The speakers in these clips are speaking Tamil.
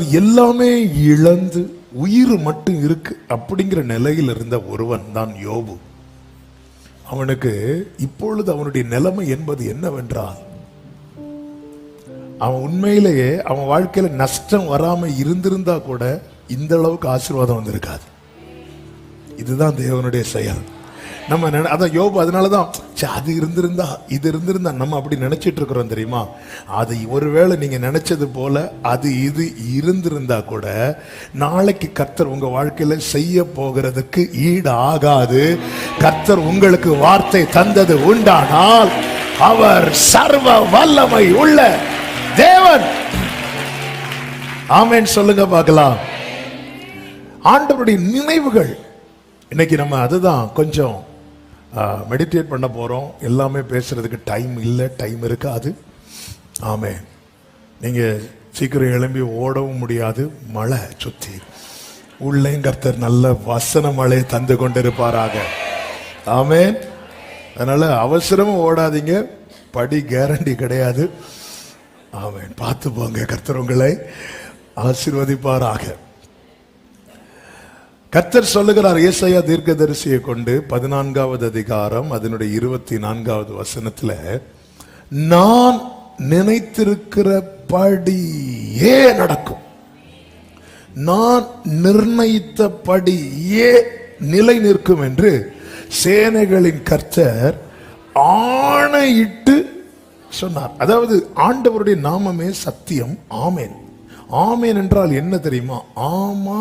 எல்லாமே இழந்து உயிர் மட்டும் இருக்கு அப்படிங்கிற நிலையில் இருந்த ஒருவன் தான் யோபு. அவனுக்கு இப்பொழுது அவனுடைய நிலைமை என்பது என்னவென்றால், அவன் உண்மையிலேயே அவன் வாழ்க்கையில நஷ்டம் வராம இருந்திருந்தா கூட இந்த அளவுக்கு ஆசீர்வாதம் வந்திருக்காது. இதுதான் தேவனுடைய செயல். நம்ம அதான் யோபு அதனாலதான் அது இருந்திருந்தா இது இருந்திருந்தா நம்ம அப்படி நினைச்சிட்டு இருக்கிறோம் தெரியுமா. அது ஒருவேளை நீங்க நினைச்சது போல அது இது இருந்திருந்தா கூட நாளைக்கு கர்த்தர் உங்க வாழ்க்கையில செய்ய போகிறதுக்கு ஈடு ஆகாது. கர்த்தர் உங்களுக்கு வார்த்தை தந்தது உண்டானால் அவர் சர்வ வல்லமை உள்ள தேவன். ஆமென் சொல்லுங்க பார்க்கலாம். ஆண்டவருடைய நினைவுகள் இன்னைக்கு நம்ம அதுதான் கொஞ்சம் மெடிடேட் பண்ண போறோம். எல்லாமே பேசுறதுக்கு டைம் இல்லை, டைம் இருக்காது. ஆமென். நீங்க சீக்கிரம் எழும்பி ஓடவும் முடியாது, மழை சுத்தி உள்ளே கர்த்தர் நல்ல வசன மழை தந்து கொண்டிருப்பாராக. ஆமென். அதனால அவசரமும் ஓடாதீங்க, படி கேரண்டி கிடையாது. ஆமென். பார்த்து போங்க, கர்த்தர் உங்களை ஆசீர்வதிப்பாராக. கர்த்தர் சொல்லுகிறார் ஏசாயா தீர்க்கதரிசியை கொண்டு 14வது அதிகாரம் அதனுடைய 24வது வசனத்துல, நான் நினைத்திருக்கிற படியே நடக்கும், நான் நிர்ணயித்த படியே நிலை நிற்கும் என்று சேனைகளின் கர்த்தர் ஆணையிட்டு சொன்னார். அதாவது ஆண்டவருடைய நாமமே சத்தியம். ஆமேன். ஆமேன் என்றால் என்ன தெரியுமா? ஆமா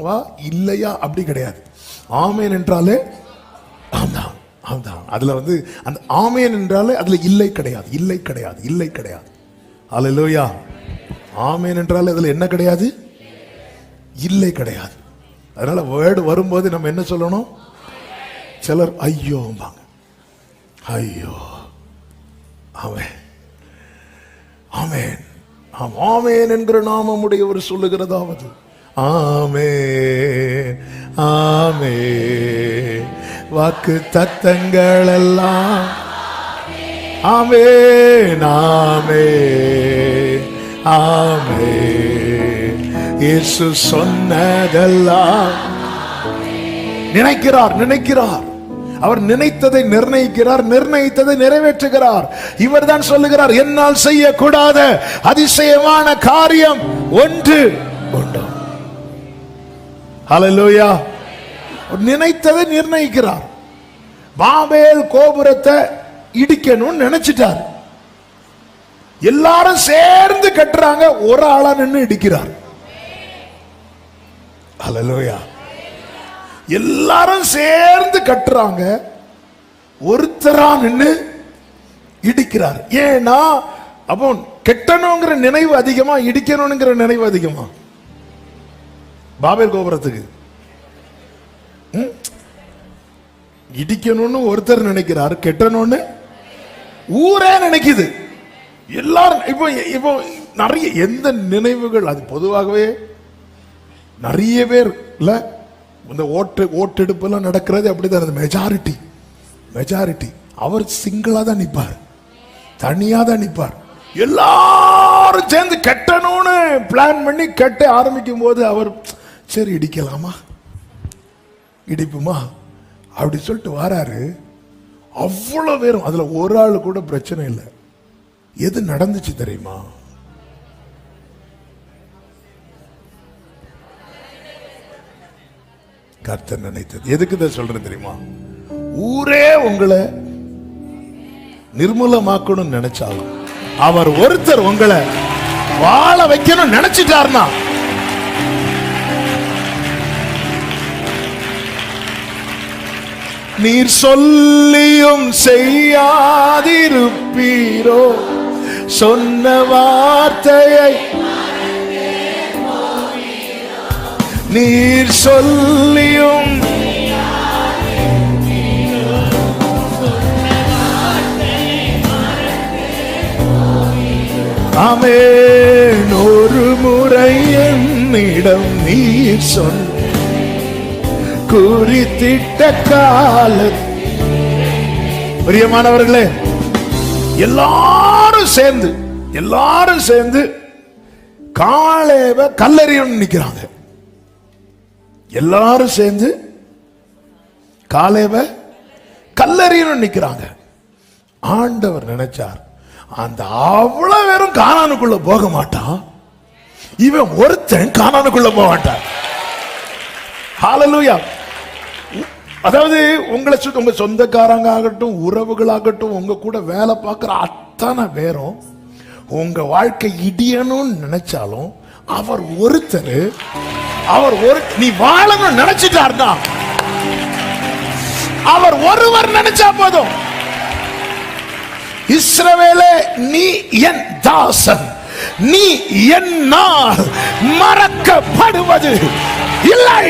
வா இல்லையா அப்படி கிடையாது. ஆமேன் என்றாலே ஆம்தான், ஆம்தான். அதுல அந்த ஆமேன் என்றாலே அதுல இல்லை கிடையாது, இல்லை கிடையாது, இல்லை கிடையாது. அல்லேலூயா. ஆமேன் என்றாலே அதுல என்ன கிடையாது? இல்லை கிடையாது. அதனால வேர்டு வரும்போது நம்ம என்ன சொல்லணும்? சிலர் ஐயோம்பாங்க. ஐயோ. ஆமென், ஆமென், ஆமென் என்கிற நாமமுடையவர் சொல்லுகிறதாவது ஆமென், ஆமென். வாக்கு தத்தங்கள் எல்லாம் ஆமென், ஆமென், ஆமென். இயேசு சொன்னதெல்லாம் நினைக்கிறார், நினைக்கிறார். அவர் நினைத்ததை நிர்ணயிக்கிறார், நிர்ணயித்ததை நிறைவேற்றுகிறார். இவர் தான் சொல்லுகிறார், என்னால் செய்யக்கூடாத அதிசயமான காரியம் ஒன்று உண்டு. ஹல்லேலூயா. நினைத்ததை நிர்ணயிக்கிறார். பாபேல் கோபுரத்தை இடிக்கணும்னு நினைச்சிட்டார். எல்லாரும் சேர்ந்து கட்டுறாங்க, ஒரு ஆளா நின்று இடிக்கிறார். ஹல்லேலூயா. எல்லாரும் சேர்ந்து கட்டுறாங்க, ஒருத்தரா நின்று இடிக்கிறார். ஏன்னா அப்போ கெட்டணுங்கிற நினைவு அதிகமா, இடிக்கணுங்கிற நினைவு அதிகமா? பாபேல் கோபுரத்துக்கு இடிக்கணும்னு ஒருத்தர் நினைக்கிறார், கெட்டணும்னு ஊரே நினைக்குது. எல்லாரும் இப்போ நிறைய எந்த நினைவுகள், அது பொதுவாகவே நிறைய பேர் இல்ல, இந்த ஓட்டெடுப்பு எல்லாம் நடக்கிறது அப்படிதான். மெஜாரிட்டி அவர் சிங்கிளா தான் நிற்பார், தனியா தான் நிற்பார். எல்லாரும் சேர்ந்து கட்டணும்னு பிளான் பண்ணி கட்ட ஆரம்பிக்கும் போது அவர் சரி இடிக்கலாமா, இடிப்புமா அப்படி சொல்லிட்டு வராரு. அவ்வளவு பேரும், அதுல ஒரு ஆள் கூட பிரச்சனை இல்லை. எது நடந்துச்சு தெரியுமா? கர்த்தர் நினைத்தது. எதுக்கு தான் சொல்றேன் தெரியுமா? ஊரே உங்களை நிர்மூலமாக்கணும்னு நினைச்சாலும் அவர் ஒருத்தர் உங்களை வாழ வைக்கணும் நினைச்சிட்டார்னா, நீர் சொல்லியும் செய்யாதிருப்பீரோ, சொன்ன வார்த்தையை நீர் சொல்லியும் ஆமென். ஒரு முறை என்னிடம் நீர் சொன்ன குறித்திட்ட கால. பிரியமானவர்களே, எல்லாரும் சேர்ந்து காலேவ கல்லெறியணும்னு நிக்கிறாங்க. எல்லாரும் சேர்ந்து காலேவ கல்லெறியணும்னு நிக்கிறாங்க. ஆண்டவர் நினைச்சார், அந்த அவ்வளவு பேரும் கானானுக்குள்ள போக மாட்டான், இவன் ஒருத்தன் கானானுக்குள்ள போக மாட்டான். ஹல்லேலூயா. அதாவது உங்களை சுத்தி உங்க சொந்தக்காரங்க ஆகட்டும், உறவுகளாகட்டும், உங்க கூட வேலை பார்க்கிற அத்தனை பேரும் உங்க வாழ்க்கை இடியணும்னு நினைச்சாலும் அவர் ஒருத்தர், அவர் ஒரு நீ வாழணும்னு நினைச்சிட்டார்னா அவர் ஒருவர் நினைச்சா போதும். இஸ்ரவேலே, நீ என் தாசன், நீ என்னால் மறக்கப்படுவது இல்லை.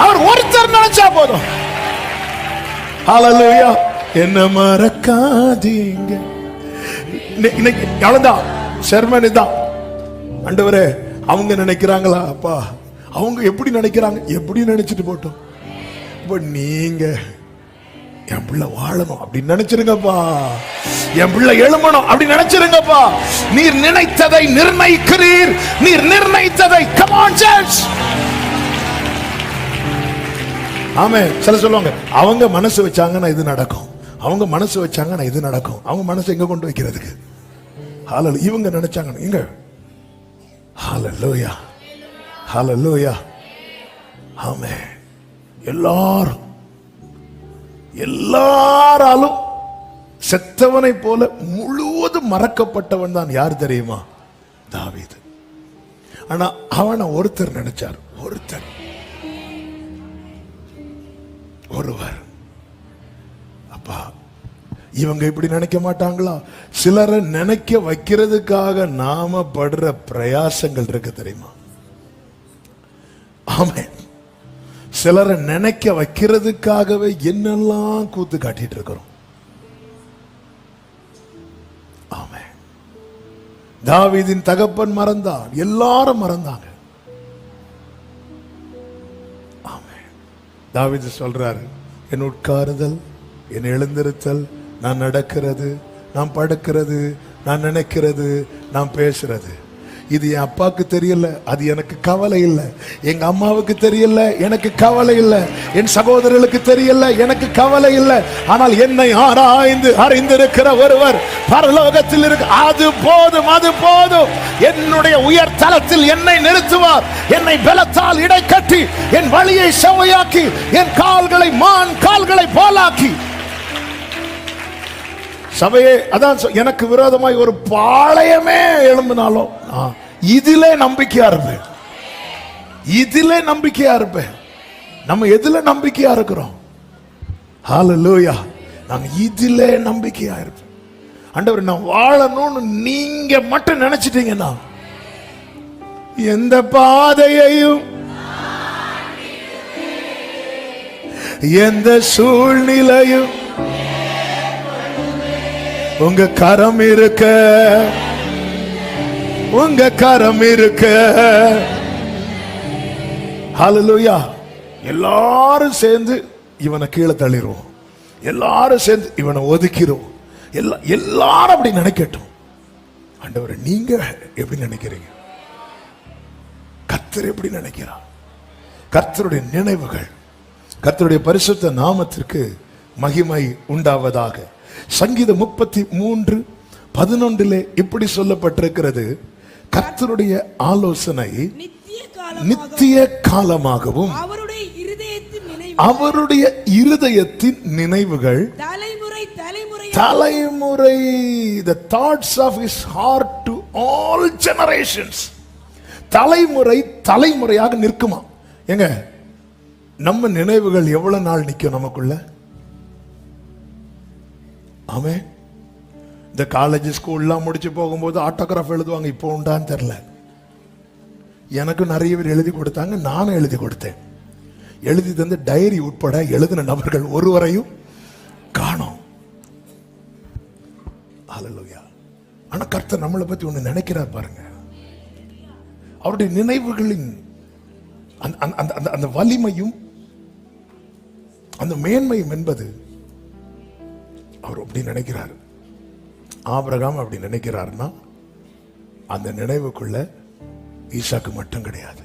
அவர் ஒருத்தர் நினைச்சா போதும். ஹல்லேலூயா. என்ன மறக்காதீங்க. இன்னைக்கு அவ்வளவுதான், செர்மன் தான். ஆண்டவரே, அவங்க நினைக்கிறாங்களா அப்பா, அவங்க எப்படி நினைக்கிறாங்க, எப்படி நினைச்சிட்டு போட்டோம், நீங்க என் பிள்ளை வாழணும் அப்படின்னு நினைச்சிருங்கப்பா, என் பிள்ளை எழுமணும் அப்படின்னு நினைச்சிருங்கப்பா. நீர் நினைத்ததை நிர்ணயிக்கிறீர், நீர் நிர்ணயித்ததை. come on church. ஆமே. சில சொல்லுவாங்க, அவங்க மனசு வச்சாங்கன்னா இது நடக்கும், அவங்க மனசு வச்சாங்கன்னா இது நடக்கும். அவங்க மனசு எங்க கொண்டு வைக்கிறதுக்கு? ஹல்லேலூயா. இவங்க நினைச்சாங்க இங்க. ஹல்லேலூயா, ஹல்லேலூயா. ஆமே. எல்லாராலும் செத்தவனை போல முழுவதும் மறக்கப்பட்டவன் தான் யார் தெரியுமா? தாவீது. ஆனா அவனை ஒருத்தர் நினைச்சார், ஒருத்தர், ஒருவர். அப்பா, இவங்க இப்படி நினைக்க மாட்டாங்களா? சிலரை நினைக்க வைக்கிறதுக்காக நாம படுற பிரயாசங்கள் இருக்கு தெரியுமா? ஆமென். சிலரை நினைக்க வைக்கிறதுக்காகவே என்னெல்லாம் கூத்து காட்டிட்டு இருக்கிறோம். ஆமென். தாவீதின் தகப்பன் மறந்தான், எல்லாரும் மறந்தாங்க. ஆமென். தாவீது சொல்றாரு, என் உட்காருதல், என் எழுந்திருத்தல், நான் நடக்கிறது, நான் படுக்கிறது, நான் நினைக்கிறது, நான் பேசுறது, இது என் அப்பாவுக்கு தெரியல, அது எனக்கு கவலை இல்லை. எங்க அம்மாவுக்கு தெரியல, எனக்கு கவலை இல்லை. என் சகோதரர்களுக்கு தெரியல, எனக்கு கவலை இல்லை. ஆனால் என்னை ஆராய்ந்து அறிந்திருக்கிற ஒருவர் பரலோகத்தில் இருக்கு. அது போதும், அது போதும். என்னுடைய உயர் தலத்தில் என்னை நிறுத்துவார். என்னை பலத்தால் இடை கட்டி என் வழியை செவ்வையாக்கி என் கால்களை மான் கால்களை போலாக்கி. சபையே, அதான் எனக்கு விரோதமாய் ஒரு பாளையமே எழும்பினாலும் இதிலே நம்பிக்கையா இருப்பேன், இதிலே நம்பிக்கையா இருப்பேன். நம்ம எதுல நம்பிக்கையா இருக்கிறோம்? ஹல்லேலூயா. நான் இதிலே நம்பிக்கையா இருப்பேன். ஆண்டவர், நான் வாழணும்னு நீங்க மட்டும் நினைச்சிட்டீங்கன்னா எந்த பாதையையும் எந்த சூழ்நிலையும் உங்க கரம் இருக்க, உங்க கரம் இருக்க. ஹல்லேலூயா. எல்லாரும் சேர்ந்து இவனை கீழே தள்ளிடுவோம், எல்லாரும் சேர்ந்து இவனை ஒதுக்கிறோம். எல்லாரும் அப்படி நினைக்கட்டும். ஆண்டவரே, நீங்க எப்படி நினைக்கிறீங்க? கர்த்தர் எப்படி நினைக்கிறார்? கர்த்தருடைய நினைவுகள், கர்த்தருடைய பரிசுத்த நாமத்திற்கு மகிமை உண்டாவதாக. சங்கீதம் 33:11 இப்படி சொல்லப்பட்டிருக்கிறது, கர்த்தருடைய ஆலோசனை நித்திய காலமாகவும் அவருடைய இருதயத்தின் நினைவுகள் தலைமுறை, the thoughts of his heart to all generations. தலைமுறை தலைமுறையாக நிற்குமா? எங்க நம்ம நினைவுகள் எவ்வளவு நாள் நிற்கும் நமக்குள்ள? ஆமே. இந்த காலேஜ் ஸ்கூல்லாம் முடிச்சு போகும்போது ஆட்டோகிராஃப் எழுதுவாங்க, இப்போ உண்டான்னு தெரியல. எனக்கு நிறைய பேர் எழுதி கொடுத்தாங்க, நானும் எழுதி கொடுத்தேன். எழுதி தந்து டைரி உட்பட எழுதின நபர்கள் ஒருவரையும் காணோம். ஹல்லேலூயா. ஆனா கர்த்தர் நம்மளை பத்தி ஒண்ணு நினைக்கிறார் பாருங்க. அவருடைய நினைவுகளின் அந்த வலிமையும் அந்த மேன்மையும் என்பது அவர் அப்படி நினைக்கிறார். ஆபிரகாம் அப்படி நினைக்கிறார்னா அந்த நினைவுக்குள்ள ஈசாக்கு மட்டும் கிடையாது,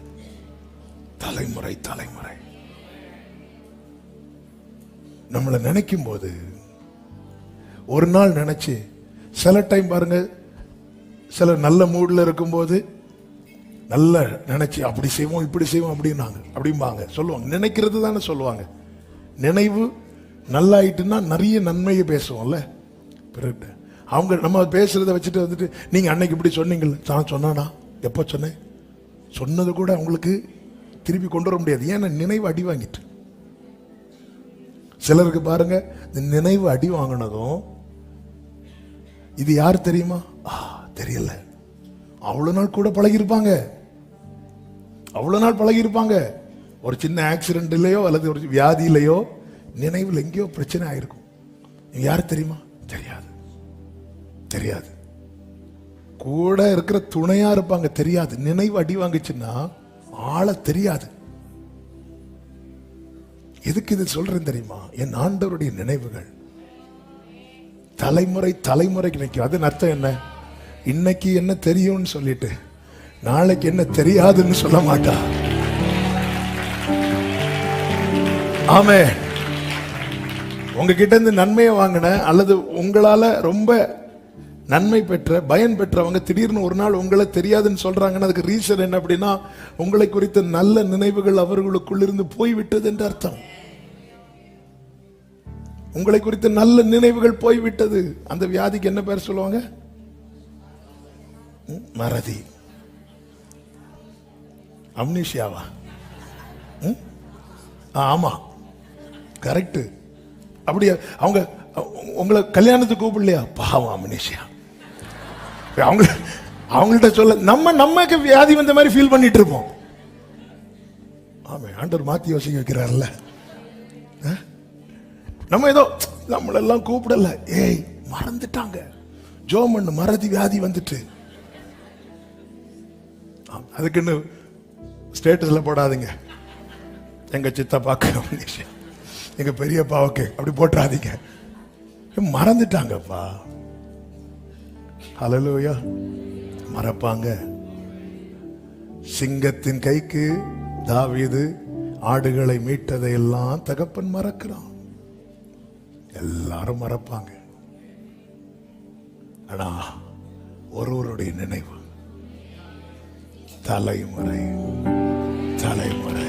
தலைமுறை தலைமுறை. நம்மளை நினைக்கும் போது ஒரு நாள் நினைச்சு, சில டைம் பாருங்க, சில நல்ல மூட்ல இருக்கும்போது நல்ல நினைச்சு அப்படி செய்வோம் இப்படி செய்வோம் அப்படிம்பாங்க சொல்லுவாங்க. நினைக்கிறது தானே சொல்லுவாங்க. நினைவு நல்லாயிட்டுன்னா நிறைய நன்மையை பேசுவோம்ல. பிறகு அவங்க நம்ம பேசுறதை வச்சுட்டு வந்துட்டு நீங்க அன்னைக்கு இப்படி சொன்னீங்கல்ல, நான் சொன்னானா, எப்போ சொன்னேன், சொன்னது கூட அவங்களுக்கு திருப்பி கொண்டு வர முடியாது. ஏன்னா நினைவு அடி வாங்கிட்டு. சிலருக்கு பாருங்க, இந்த நினைவு அடி வாங்கினதும் இது யார் தெரியுமா, தெரியல, அவ்வளவு நாள் கூட பழகிருப்பாங்க, அவ்வளவு நாள் பழகிருப்பாங்க. ஒரு சின்ன ஆக்சிடென்ட்லயோ அல்லது ஒரு வியாதியிலையோ நினைவில் எங்கேயோ பிரச்சனை ஆயிருக்கும். யார் தெரியுமா, தெரியாது, தெரியாது. கூட இருக்கிற துணையா இருப்பாங்க, தெரியாது. நினைவு அடி வாங்கிச்சுன்னா ஆள தெரியாது. எதுக்கு இது சொல்றேன் தெரியுமா, என் ஆண்டவருடைய நினைவுகள் தலைமுறை தலைமுறைக்கு நிற்கும். அது அர்த்தம் என்ன, இன்னைக்கு என்ன தெரியும்னு சொல்லிட்டு நாளைக்கு என்ன தெரியாதுன்னு சொல்ல மாட்டா. ஆமே. உங்ககிட்ட இருந்து நன்மையை வாங்கின அல்லது உங்களால ரொம்ப நன்மை பெற்ற பயன் பெற்றவங்க திடீர்னு ஒரு நாள் உங்களை தெரியாதுன்னு சொல்றாங்கன்னா அதுக்கு ரீசன் என்ன அப்படின்னா, உங்களை குறித்த நல்ல நினைவுகள் அவர்களுக்குள் இருந்து போய்விட்டது என்று அர்த்தம். உங்களை குறித்த நல்ல நினைவுகள் போய்விட்டது. அந்த வியாதிக்கு என்ன பேர் சொல்லுவாங்க, மறதி, அம்னீஷியாவா? ஆமா, கரெக்ட். அப்படியே அவங்க உங்களை கல்யாணத்துக்கு கூப்பிடலையா, பாவம் அம்னீஷியா. அவங்கள்ட்ட சொல்ல நமக்கு வியாதி வந்த மாதிரி ஃபீல் பண்ணிட்டு இருப்போம். ஆமா, ஆண்டவர் மாத்தி யோசிக்க வைக்கிறார்ல. நம்ம ஏதோ நம்மளெல்லாம் கூப்பிடல, ஏய் மறந்துட்டாங்க, ஜோமன் மறதி வியாதி வந்துட்டு. அதுக்குன்னு ஸ்டேட்டஸ்ல போடாதீங்க, எங்க சித்தப்பாக்கு எங்க பெரியப்பாவுக்கு அப்படி போட்டுறாதீங்க. மறந்துட்டாங்கப்பா. ஹல்லேலூயா. மறப்பாங்க. சிங்கத்தின் கைக்கு தாவீது ஆடுகளை மீட்டதை எல்லாம் தகப்பன் மறக்கிறான். எல்லாரும் மறப்பாங்க. ஆனா ஒருவருடைய நினைவு தலைமுறை தலைமுறை